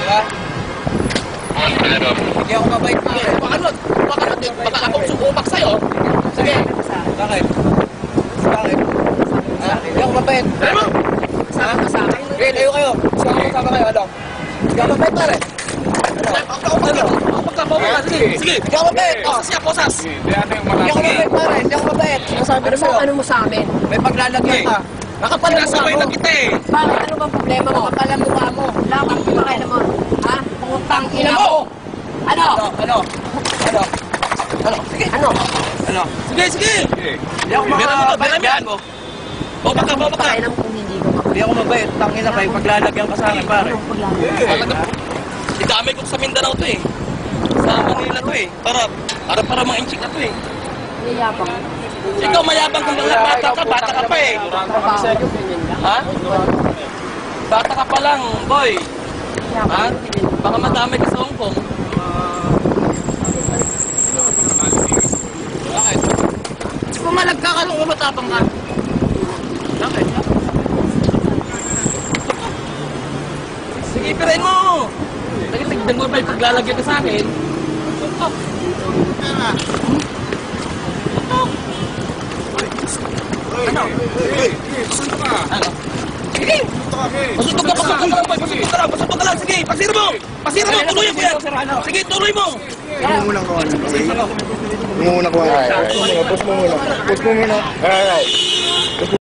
Diba? Hindi ako mabait pa eh. Baka akong sumumak sa'yo. Sige. Bakit? Bakit? Ha? Hindi ako mabait. Ano mo? Ha? Okay, tayo kayo. Gusto ko kasama kayo, ano? Hindi ako mabait pare. Sige. Hindi ako mabait. Posas. Hindi ako mabait pare. Hindi ako mabait. Nasabi ko sa'yo. Ano mo sa amin? May paglalagyan ka. Nakapal ang mukha Sinasabay mo. na kita eh. Bakit? Ano bang problema mo? Nakapal ang mukha mo. Lakang pinakain mo. Ha? Putang ina Ina mo! mo! Ano? Ano? Sige. Ano? Ano? Sige. Hindi ako mabait yan. Baba ka. Pakailan mo kung hindi ko mabait. Hindi ako mabait. Tangina pa yung paglalagyan ka sa akin pare. Anong paglalagay? Talaga. Idamay ko sa Mindanao to eh. Sa Manila to eh. Para mga inchik na to eh. Niyabang. Ikaw mayabang kung mga bata ka pa eh. Trabaho. Ha? Bata ka pa lang, boy. Ha? Baka madamay ka sa Hong Kong. Bakit? Pumalag ka nung umatapang ka. Bakit? Sige, pirain mo! Tignan mo ba yung paglalagyan ka sa akin? Ano? Ano? Sige! Pasutog ka lang, pasutog ka lang, sige! Pasira mo! Tuloy mo yan! Sige, tuloy mo! Muna ko. Push mo muna. Alright.